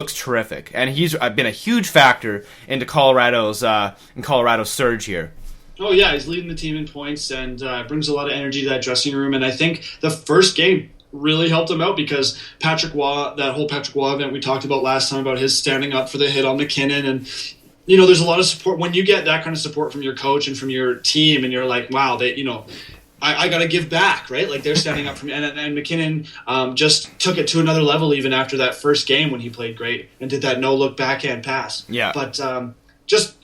looks terrific, and he's been a huge factor into Colorado's surge here. Oh yeah, he's leading the team in points and brings a lot of energy to that dressing room. And I think the first game really helped him out because Patrick Waugh, that whole Patrick Waugh event we talked about last time about his standing up for the hit on McKinnon, and there's a lot of support when you get that kind of support from your coach and from your team, and you're like, wow, I got to give back, right? Like they're standing up for me. And McKinnon just took it to another level even after that first game when he played great and did that no-look backhand pass. Yeah. But just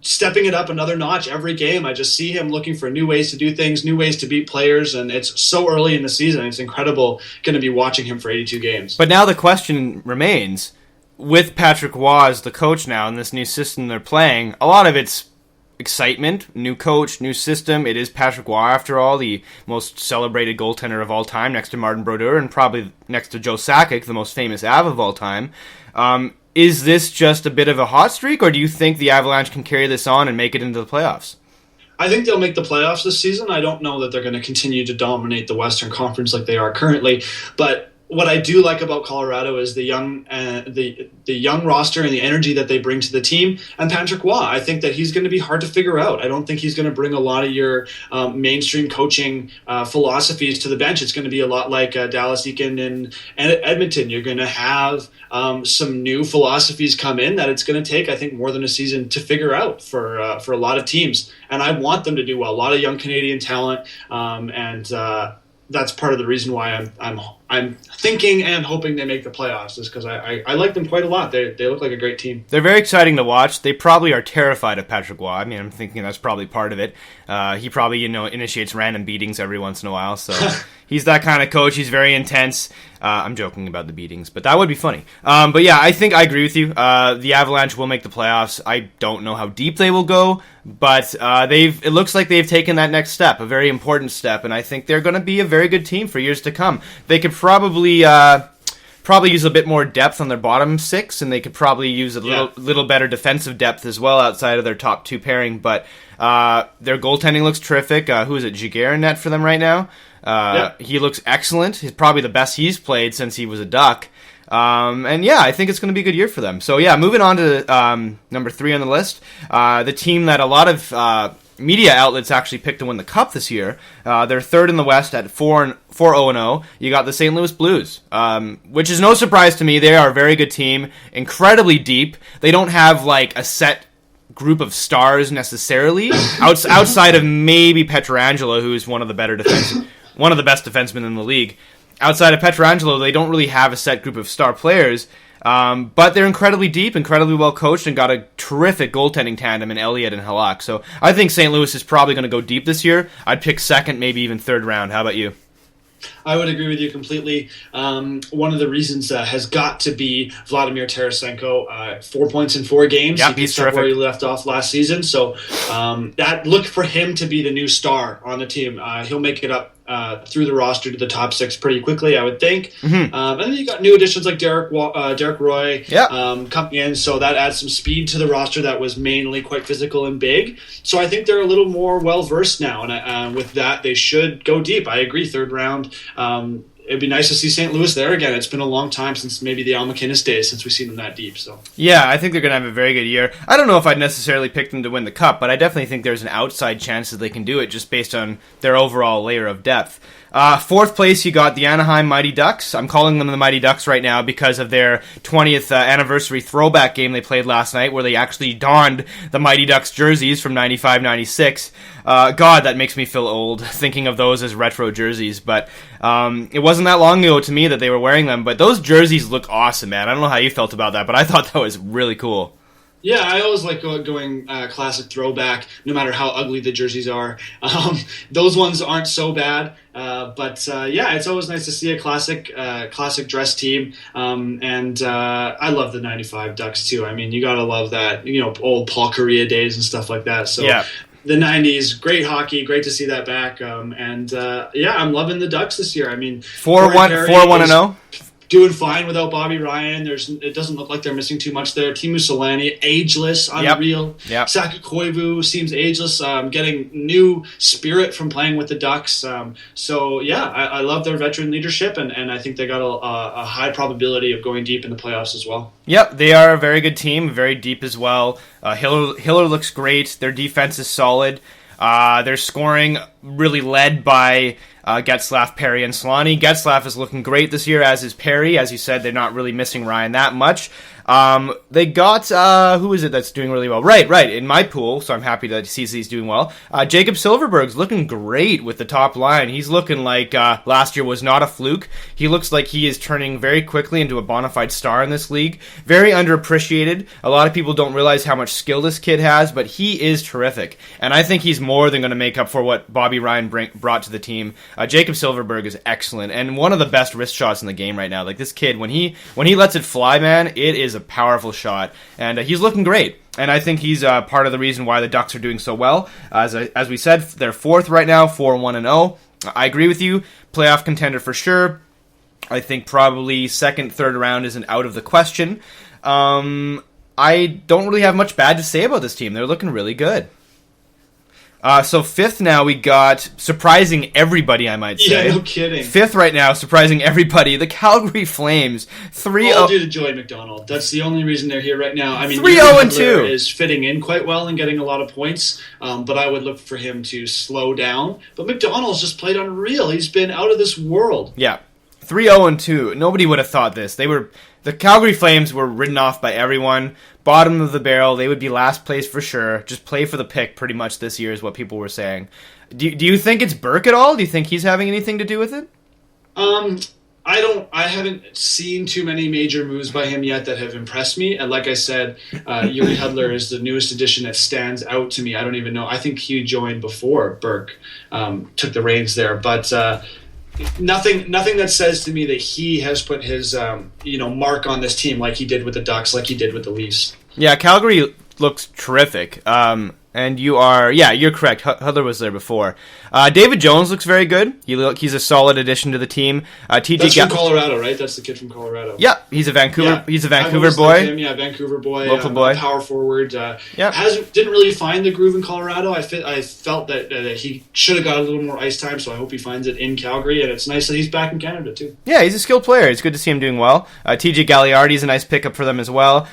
stepping it up another notch every game. I just see him looking for new ways to do things, new ways to beat players, and it's so early in the season. It's incredible going to be watching him for 82 games. But now the question remains, with Patrick Waugh as the coach now and this new system they're playing, a lot of it's excitement, new coach, new system. It is Patrick Waugh, after all, the most celebrated goaltender of all time, next to Martin Brodeur and probably next to Joe Sakic, the most famous Av of all time. Is this just a bit of a hot streak, or do you think the Avalanche can carry this on and make it into the playoffs? I think they'll make the playoffs this season. I don't know that they're going to continue to dominate the Western Conference like they are currently, but what I do like about Colorado is the young roster and the energy that they bring to the team. And Patrick Waugh, I think that he's going to be hard to figure out. I don't think he's going to bring a lot of your mainstream coaching philosophies to the bench. It's going to be a lot like Dallas Eakin and Edmonton. You're going to have some new philosophies come in that it's going to take, I think, more than a season to figure out for a lot of teams. And I want them to do well. A lot of young Canadian talent, and that's part of the reason why I'm thinking and hoping they make the playoffs, is because I like them quite a lot. They look like a great team. They're very exciting to watch. They probably are terrified of Patrick Waugh. I mean, I'm thinking that's probably part of it. He probably initiates random beatings every once in a while. So he's that kind of coach. He's very intense. I'm joking about the beatings, but that would be funny. But yeah, I think I agree with you. The Avalanche will make the playoffs. I don't know how deep they will go, but it looks like they've taken that next step, a very important step, and I think they're going to be a very good team for years to come. They could probably use a bit more depth on their bottom six, and they could probably use a little better defensive depth as well outside of their top two pairing. But their goaltending looks terrific. Who is it? Giguère in net for them right now. He looks excellent. He's probably the best he's played since he was a Duck. And yeah, I think it's going to be a good year for them. So yeah, moving on to number 3 on the list, the team that a lot of media outlets actually picked to win the Cup this year. They're third in the West at 4-0-0. You got the St. Louis Blues, which is no surprise to me. They are a very good team, incredibly deep. They don't have like a set group of stars necessarily, outside of maybe Pietrangelo, who is one of the best defensemen in the league. Outside of Pietrangelo, they don't really have a set group of star players. But they're incredibly deep, incredibly well coached, and got a terrific goaltending tandem in Elliott and Halak. So I think St. Louis is probably going to go deep this year. I'd pick second, maybe even third round. How about you? I would agree with you completely. One of the reasons has got to be Vladimir Tarasenko. 4 points in 4 games. Yep, he's terrific. Where he left off last season. So look for him to be the new star on the team. He'll make it up through the roster to the top 6 pretty quickly, I would think. Mm-hmm. And then you got new additions like Derek Roy coming in, so that adds some speed to the roster that was mainly quite physical and big. So I think they're a little more well-versed now, and with that, they should go deep. I agree, third round. It'd be nice to see St. Louis there again. It's been a long time since maybe the Al MacInnis days since we've seen them that deep. So yeah, I think they're going to have a very good year. I don't know if I'd necessarily pick them to win the Cup, but I definitely think there's an outside chance that they can do it just based on their overall layer of depth. Fourth place, you got the Anaheim Mighty Ducks. I'm calling them the Mighty Ducks right now because of their 20th anniversary throwback game they played last night, where they actually donned the Mighty Ducks jerseys from 95-96. God, that makes me feel old, thinking of those as retro jerseys. But it wasn't that long ago to me that they were wearing them. But those jerseys look awesome, man. I don't know how you felt about that, but I thought that was really cool. Yeah, I always like going classic throwback, no matter how ugly the jerseys are. Those ones aren't so bad, but it's always nice to see a classic dress team. And I love the '95 Ducks too. I mean, you gotta love that, old Paul Kariya days and stuff like that. So yeah. The '90s, great hockey, great to see that back. I'm loving the Ducks this year. I mean, 4-1-0. doing fine without Bobby Ryan. It doesn't look like they're missing too much there. Teemu Selanne, ageless, unreal. Yep. Saka Koivu seems ageless, getting new spirit from playing with the Ducks. I love their veteran leadership, and I think they got a high probability of going deep in the playoffs as well. Yep, they are a very good team, very deep as well. Hiller looks great. Their defense is solid. Their scoring really led by Getzlaf, Perry, and Solani. Getzlaf is looking great this year, as is Perry. As you said, they're not really missing Ryan that much. They got, who is it that's doing really well? Right, in my pool, so I'm happy that he's doing well. Jacob Silverberg's looking great with the top line. He's looking like last year was not a fluke. He looks like he is turning very quickly into a bona fide star in this league. Very underappreciated. A lot of people don't realize how much skill this kid has, but he is terrific. And I think he's more than going to make up for what Bobby Ryan brought to the team. Jacob Silverberg is excellent, and one of the best wrist shots in the game right now. Like, this kid, when he lets it fly, man, it is a powerful shot, and he's looking great. And I think he's part of the reason why the Ducks are doing so well. As we said, they're fourth right now, 4-1-0. I agree with you. Playoff contender for sure. I think probably second, third round isn't out of the question. I don't really have much bad to say about this team. They're looking really good. So fifth now, we got, surprising everybody, I might say. Yeah, no kidding. Fifth right now, surprising everybody, the Calgary Flames. 3-0. All due to Joey McDonald. That's the only reason they're here right now. I mean, 3-0-2 is fitting in quite well and getting a lot of points, but I would look for him to slow down. But McDonald's just played unreal. He's been out of this world. Yeah, 3-0-2. Nobody would have thought this. The Calgary Flames were ridden off by everyone. Bottom of the barrel, they would be last place for sure. Just play for the pick pretty much this year is what people were saying. Do you think it's Burke at all? Do you think he's having anything to do with it? I haven't seen too many major moves by him yet that have impressed me. And like I said, Yuri Hudler is the newest addition that stands out to me. I don't even know. I think he joined before Burke took the reins there. But nothing that says to me that he has put his mark on this team like he did with the Ducks, like he did with the Leafs. Yeah, Calgary looks terrific. And you're correct. Hudler was there before. David Jones looks very good. He's a solid addition to the team. That's from Colorado, right? That's the kid from Colorado. Yeah, he's a Vancouver. Yeah, he's a Vancouver boy. Him, yeah, Vancouver boy, local boy, power forward. Didn't really find the groove in Colorado. I felt that he should have got a little more ice time, so I hope he finds it in Calgary. And it's nice that he's back in Canada too. Yeah, he's a skilled player. It's good to see him doing well. TJ Galliardi's a nice pickup for them as well.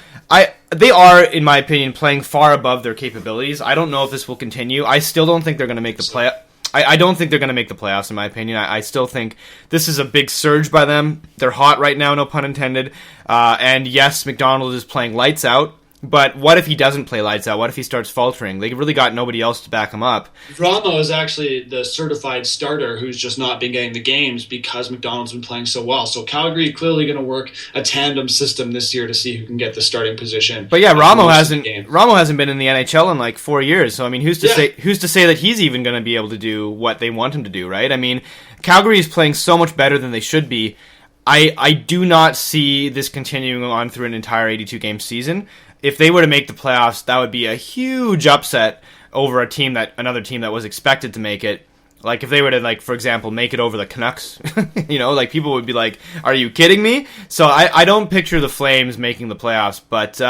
They are, in my opinion, playing far above their capabilities. I don't know if this will continue. I still don't think they're going to make the play. I don't think they're going to make the playoffs, in my opinion. I still think this is a big surge by them. They're hot right now, no pun intended. And yes, McDonald is playing lights out. But what if he doesn't play lights out? What if he starts faltering? They really got nobody else to back him up. Ramo is actually the certified starter who's just not been getting the games because McDonald's been playing so well. So Calgary clearly going to work a tandem system this year to see who can get the starting position. But yeah, Ramo hasn't been in the NHL in like 4 years. So I mean, who's to say that he's even going to be able to do what they want him to do, right? I mean, Calgary is playing so much better than they should be. I do not see this continuing on through an entire 82-game season. If they were to make the playoffs, that would be a huge upset over another team that was expected to make it. Like if they were to, like, for example, make it over the Canucks, people would be like, "Are you kidding me?" So I don't picture the Flames making the playoffs, but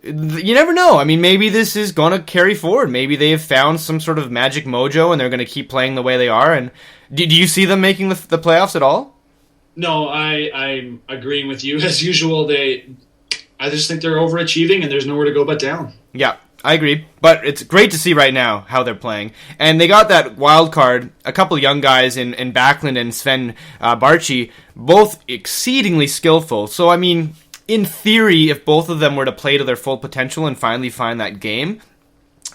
you never know. I mean, maybe this is going to carry forward. Maybe they have found some sort of magic mojo and they're going to keep playing the way they are. And do you see them making the playoffs at all? No, I'm agreeing with you as usual. I just think they're overachieving, and there's nowhere to go but down. Yeah, I agree. But it's great to see right now how they're playing. And they got that wild card, a couple young guys in Backlund and Sven Barchi, both exceedingly skillful. So, I mean, in theory, if both of them were to play to their full potential and finally find that game,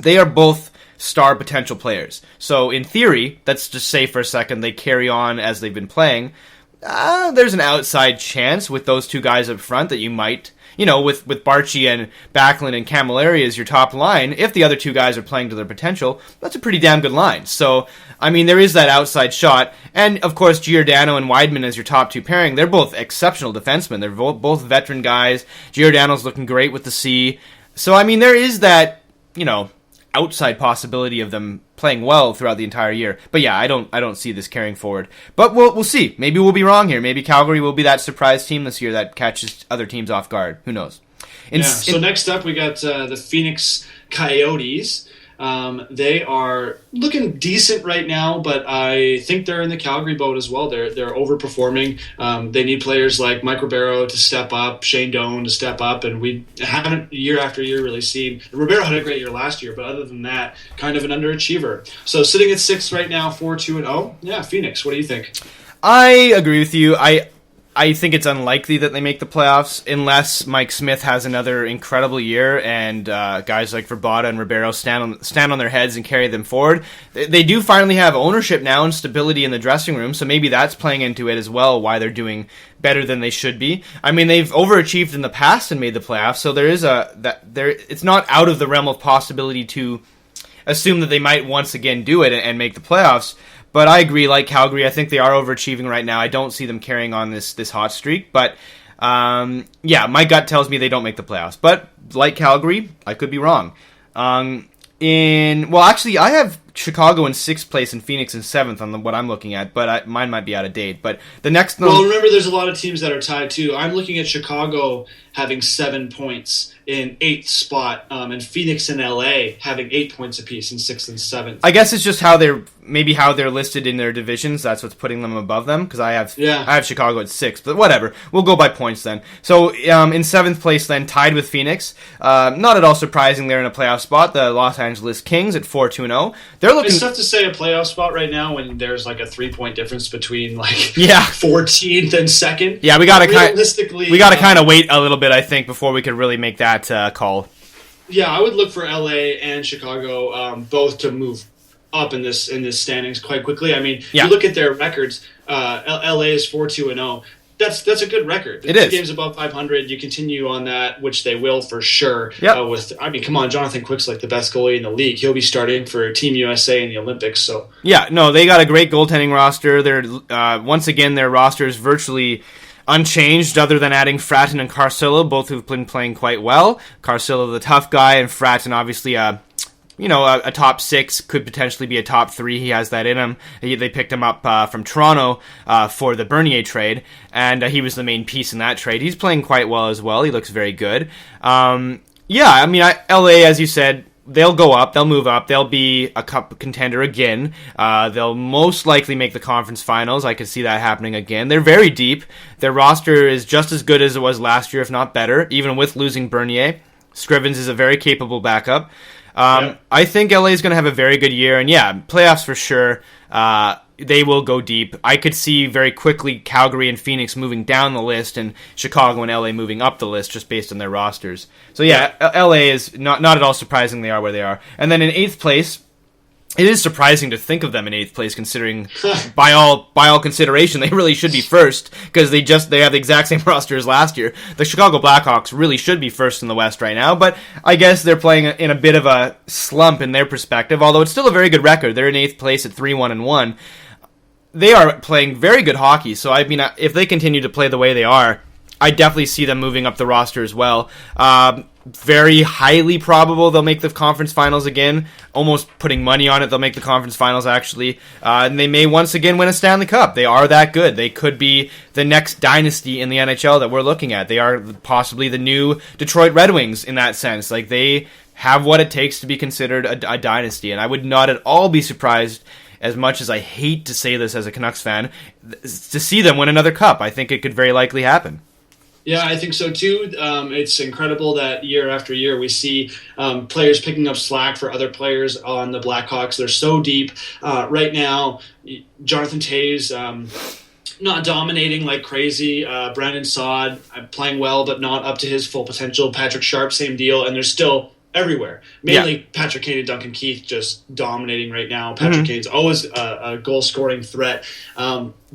they are both star potential players. So, in theory, let's just say for a second they carry on as they've been playing. There's an outside chance with those two guys up front that you might... with Barchi and Backlund and Camilleri as your top line, if the other two guys are playing to their potential, that's a pretty damn good line. So, I mean, there is that outside shot. And, of course, Giordano and Weidman as your top two pairing. They're both exceptional defensemen. They're both veteran guys. Giordano's looking great with the C. So, I mean, there is that, outside possibility of them playing well throughout the entire year. But yeah, I don't see this carrying forward. But we'll see. Maybe we'll be wrong here. Maybe Calgary will be that surprise team this year that catches other teams off guard. Who knows? So next up, we got the Phoenix Coyotes. They are looking decent right now, but I think they're in the Calgary boat as well. They're overperforming. They need players like Mike Ribeiro to step up, Shane Doan to step up, and we haven't year after year really seen. Ribeiro had a great year last year, but other than that, kind of an underachiever. So sitting at 6th right now, 4-2-0. Yeah, Phoenix. What do you think? I agree with you. I think it's unlikely that they make the playoffs unless Mike Smith has another incredible year and guys like Verbata and Ribeiro stand on their heads and carry them forward. They do finally have ownership now and stability in the dressing room, so maybe that's playing into it as well, why they're doing better than they should be. I mean, they've overachieved in the past and made the playoffs, so it's not out of the realm of possibility to assume that they might once again do it and make the playoffs. But I agree, like Calgary, I think they are overachieving right now. I don't see them carrying on this hot streak. But, my gut tells me they don't make the playoffs. But, like Calgary, I could be wrong. I have Chicago in 6th place and Phoenix in 7th on what I'm looking at, but mine might be out of date. But the next one... Well, remember, there's a lot of teams that are tied, too. I'm looking at Chicago having 7 points in 8th spot, and Phoenix and LA having 8 points apiece in 6th and 7th. I guess it's just how they're listed in their divisions. That's what's putting them above them, because I have Chicago at 6th, but whatever. We'll go by points then. So in 7th place then, tied with Phoenix. Not at all surprising they're in a playoff spot. The Los Angeles Kings at 4-2-0. It's tough to say a playoff spot right now when there's like a 3-point difference between 14th and 2nd. Yeah, we gotta kind of wait a little bit, I think, before we could really make that call. Yeah, I would look for LA and Chicago both to move up in this standings quite quickly. I mean, you look at their records. LA is 4-2-0. That's a good record. It is. 2 games above 500. You continue on that, which they will for sure. Yep. Come on, Jonathan Quick's like the best goalie in the league. He'll be starting for Team USA in the Olympics. So yeah, no, they got a great goaltending roster. They're once again their roster is virtually unchanged, other than adding Fratton and Carcillo, both who've been playing quite well. Carcillo, the tough guy, and Fratton, obviously a top 6, could potentially be a top 3. He has that in him. They picked him up from Toronto for the Bernier trade, and he was the main piece in that trade. He's playing quite well as well. He looks very good. LA, as you said, they'll go up. They'll move up. They'll be a cup contender again. They'll most likely make the conference finals. I could see that happening again. They're very deep. Their roster is just as good as it was last year, if not better, even with losing Bernier. Scrivens is a very capable backup. I think LA is going to have a very good year, and playoffs for sure. They will go deep. I could see very quickly Calgary and Phoenix moving down the list, and Chicago and LA moving up the list just based on their rosters. So LA is not at all surprising they are where they are. And then in 8th place, it is surprising to think of them in 8th place, considering by all consideration they really should be first, because they have the exact same roster as last year. The Chicago Blackhawks really should be first in the West right now, but I guess they're playing in a bit of a slump in their perspective, although it's still a very good record. They're in 8th place at 3-1-1. They are playing very good hockey, so I mean, if they continue to play the way they are, I definitely see them moving up the roster as well. Very highly probable they'll make the conference finals again. Almost putting money on it, they'll make the conference finals, actually. And they may once again win a Stanley Cup. They are that good. They could be the next dynasty in the NHL that we're looking at. They are possibly the new Detroit Red Wings in that sense. Like, they have what it takes to be considered a dynasty. And I would not at all be surprised, as much as I hate to say this as a Canucks fan, to see them win another cup. I think it could very likely happen. Yeah, I think so too. It's incredible that year after year we see players picking up slack for other players on the Blackhawks. They're so deep. Right now, Jonathan Toews not dominating like crazy. Brandon Saad playing well but not up to his full potential. Patrick Sharp, same deal. And they're still everywhere. Mainly Patrick Kane and Duncan Keith just dominating right now. Patrick Kane's always a goal-scoring threat.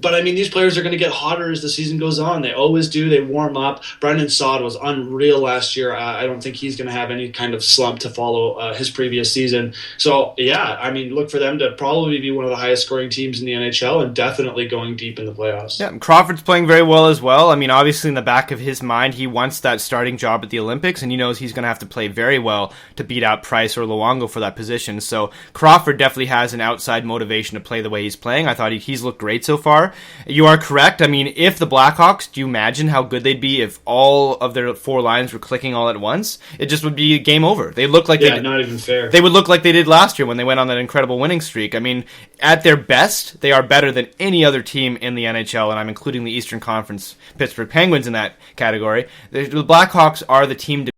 But, I mean, these players are going to get hotter as the season goes on. They always do. They warm up. Brendan Saad was unreal last year. I don't think he's going to have any kind of slump to follow his previous season. So, yeah, I mean, look for them to probably be one of the highest scoring teams in the NHL and definitely going deep in the playoffs. Yeah, Crawford's playing very well as well. I mean, obviously in the back of his mind, he wants that starting job at the Olympics, and he knows he's going to have to play very well to beat out Price or Luongo for that position. So Crawford definitely has an outside motivation to play the way he's playing. I thought he's looked great so far. You are correct. I mean, if the Blackhawks, do you imagine how good they'd be if all of their four lines were clicking all at once? It just would be game over. They look like not even fair. They would look like they did last year when they went on that incredible winning streak. I mean, at their best, they are better than any other team in the NHL, and I'm including the Eastern Conference Pittsburgh Penguins in that category. The Blackhawks are the team to